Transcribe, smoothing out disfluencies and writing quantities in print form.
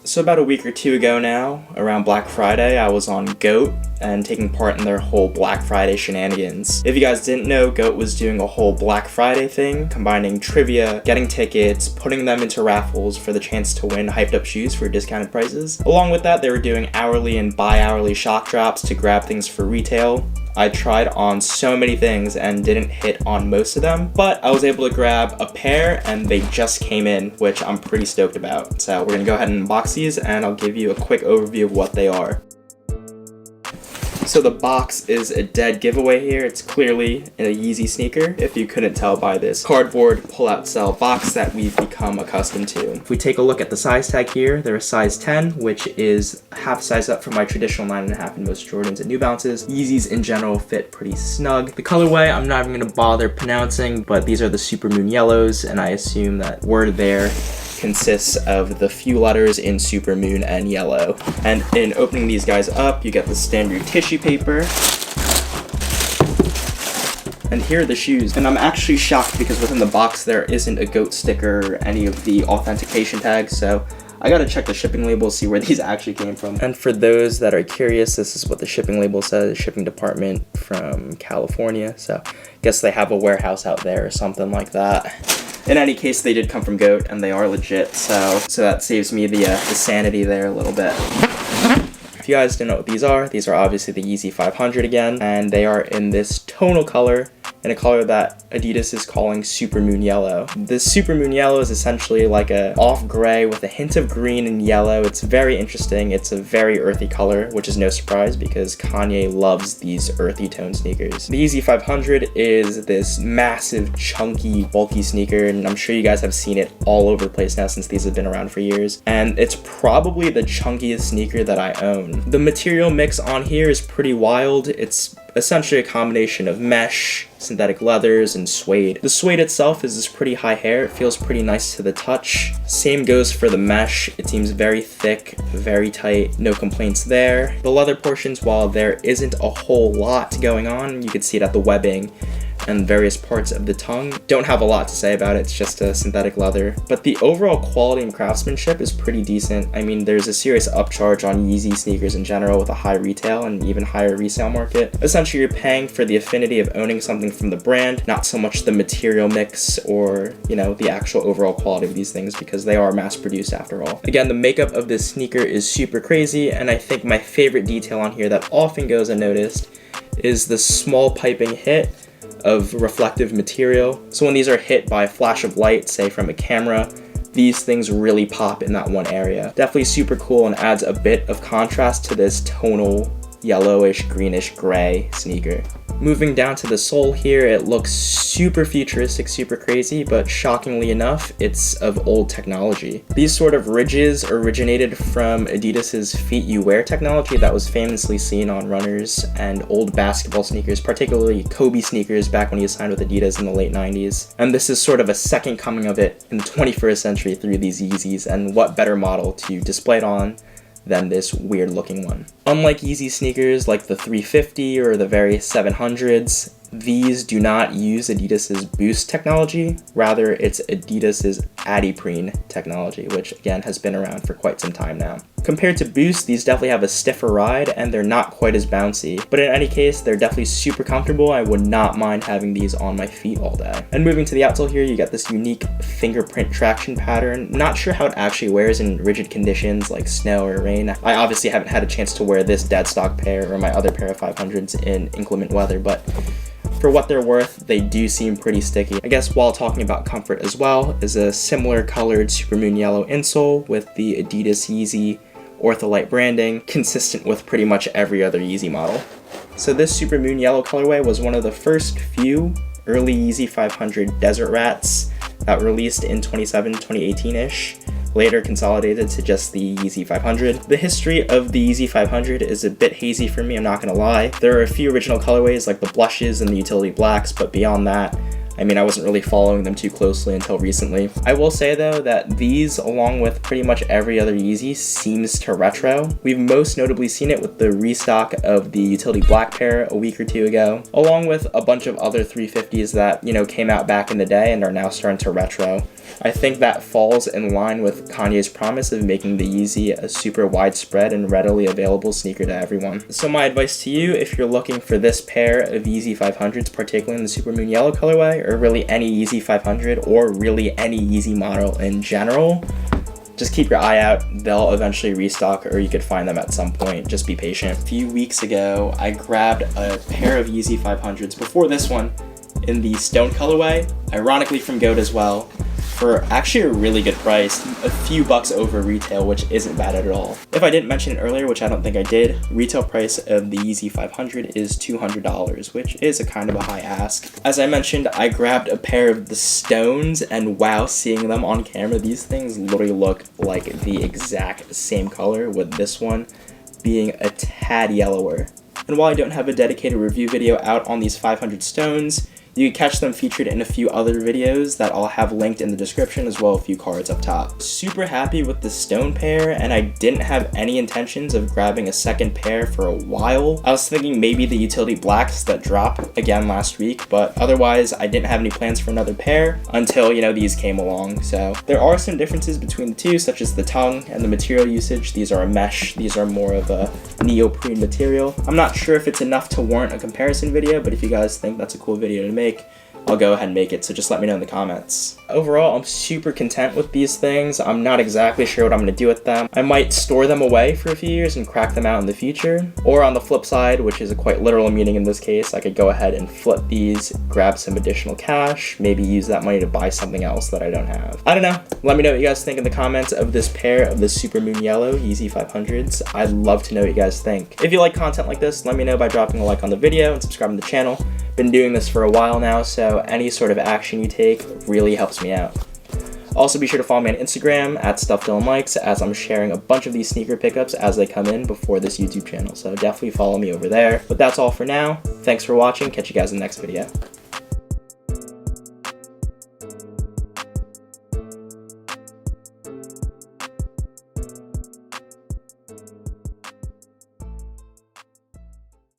So about a week or two ago now, around Black Friday, I was on GOAT and taking part in their whole Black Friday shenanigans. If you guys didn't know, GOAT was doing a whole Black Friday thing, combining trivia, getting tickets, putting them into raffles for the chance to win hyped up shoes for discounted prices. Along with that, they were doing hourly and bi-hourly shock drops to grab things for retail. I tried on so many things and didn't hit on most of them, but I was able to grab a pair and they just came in, which I'm pretty stoked about. So we're gonna go ahead and unbox these and I'll give you a quick overview of what they are. So the box is a dead giveaway here. It's clearly a Yeezy sneaker, if you couldn't tell by this cardboard pull-out cell box that we've become accustomed to. If we take a look at the size tag here, they're a size 10, which is half size up from my traditional 9.5 in most Jordans and New Balances. Yeezys in general fit pretty snug. The colorway, I'm not even gonna bother pronouncing, but these are the Supermoon Yellows, and I assume that word there consists of the few letters in Supermoon and yellow. And in opening these guys up, you get the standard tissue paper. And here are the shoes. And I'm actually shocked because within the box there isn't a GOAT sticker or any of the authentication tags, so I gotta check the shipping label, see where these actually came from. And for those that are curious, this is what the shipping label says, shipping department from California. So I guess they have a warehouse out there or something like that. In any case, they did come from GOAT and they are legit, so that saves me the sanity there a little bit. If you guys don't know what these are obviously the Yeezy 500 again, and they are in this tonal color, in a color that Adidas is calling Supermoon Yellow. This Supermoon Yellow is essentially like a off gray with a hint of green and yellow. It's very interesting. It's a very earthy color, which is no surprise because Kanye loves these earthy tone sneakers. The Yeezy 500 is this massive, chunky, bulky sneaker, and I'm sure you guys have seen it all over the place now since these have been around for years. And it's probably the chunkiest sneaker that I own. The material mix on here is pretty wild. It's essentially a combination of mesh, synthetic leathers, and suede. The suede itself is this pretty high hair. It feels pretty nice to the touch. Same goes for the mesh. It seems very thick, very tight, no complaints there. The leather portions, while there isn't a whole lot going on, you can see it at the webbing and various parts of the tongue. Don't have a lot to say about it, it's just a synthetic leather. But the overall quality and craftsmanship is pretty decent. I mean, there's a serious upcharge on Yeezy sneakers in general with a high retail and even higher resale market. Essentially, you're paying for the affinity of owning something from the brand, not so much the material mix or, the actual overall quality of these things because they are mass produced after all. Again, the makeup of this sneaker is super crazy, and I think my favorite detail on here that often goes unnoticed is the small piping hit of reflective material. So when these are hit by a flash of light, say from a camera, these things really pop in that one area. Definitely super cool and adds a bit of contrast to this tonal yellowish, greenish, gray sneaker. Moving down to the sole here, it looks super futuristic, super crazy, but shockingly enough, it's of old technology. These sort of ridges originated from Adidas's Feet You Wear technology that was famously seen on runners and old basketball sneakers, particularly Kobe sneakers back when he signed with Adidas in the late 90s. And this is sort of a second coming of it in the 21st century through these Yeezys, and what better model to display it on than this weird looking one. Unlike Yeezy sneakers like the 350 or the various 700s, these do not use Adidas's Boost technology, rather it's Adidas's Adiprene technology, which again has been around for quite some time now. Compared to Boost, these definitely have a stiffer ride and they're not quite as bouncy, but in any case, they're definitely super comfortable. I would not mind having these on my feet all day. And moving to the outsole here, you got this unique fingerprint traction pattern. Not sure how it actually wears in rigid conditions like snow or rain. I obviously haven't had a chance to wear this dead stock pair or my other pair of 500s in inclement weather, but for what they're worth, they do seem pretty sticky. I guess while talking about comfort as well, is a similar colored Supermoon Yellow insole with the Adidas Yeezy Ortholite branding, consistent with pretty much every other Yeezy model. So this Supermoon Yellow colorway was one of the first few early Yeezy 500 Desert Rats that were released in 2018-ish. Later consolidated to just the Yeezy 500. The history of the Yeezy 500 is a bit hazy for me, I'm not gonna lie. There are a few original colorways like the blushes and the utility blacks, but beyond that, I mean, I wasn't really following them too closely until recently. I will say though that these, along with pretty much every other Yeezy, seems to retro. We've most notably seen it with the restock of the Utility Black pair a week or two ago, along with a bunch of other 350s that, you know, came out back in the day and are now starting to retro. I think that falls in line with Kanye's promise of making the Yeezy a super widespread and readily available sneaker to everyone. So my advice to you, if you're looking for this pair of Yeezy 500s, particularly in the Supermoon Yellow colorway, or really any Yeezy 500, or really any Yeezy model in general, just keep your eye out. They'll eventually restock, or you could find them at some point. Just be patient. A few weeks ago, I grabbed a pair of Yeezy 500s before this one in the Stone colorway, ironically from Goat as well, for actually a really good price, a few bucks over retail, which isn't bad at all. If I didn't mention it earlier, which I don't think I did, retail price of the Yeezy 500 is $200, which is a kind of a high ask. As I mentioned, I grabbed a pair of the Stones, and wow, seeing them on camera, these things literally look like the exact same color, with this one being a tad yellower. And while I don't have a dedicated review video out on these 500 Stones, you can catch them featured in a few other videos that I'll have linked in the description, as well as a few cards up top. Super happy with the Stone pair, and I didn't have any intentions of grabbing a second pair for a while. I was thinking maybe the Utility Blacks that dropped again last week, but otherwise I didn't have any plans for another pair until, you know, these came along. So there are some differences between the two, such as the tongue and the material usage. These are a mesh, these are more of a neoprene material. I'm not sure if it's enough to warrant a comparison video, but if you guys think that's a cool video to make, I'll go ahead and make it, so just let me know in the comments. Overall, I'm super content with these things. I'm not exactly sure what I'm going to do with them. I might store them away for a few years and crack them out in the future. Or on the flip side, which is a quite literal meaning in this case, I could go ahead and flip these, grab some additional cash, maybe use that money to buy something else that I don't have. I don't know. Let me know what you guys think in the comments of this pair of the Supermoon Yellow Yeezy 500s. I'd love to know what you guys think. If you like content like this, let me know by dropping a like on the video and subscribing to the channel. Been doing this for a while now, so any sort of action you take really helps me out. Also, be sure to follow me on Instagram at StuffDylanLikes, as I'm sharing a bunch of these sneaker pickups as they come in before this YouTube channel, so definitely follow me over there. But that's all for now. Thanks for watching. Catch you guys in the next video.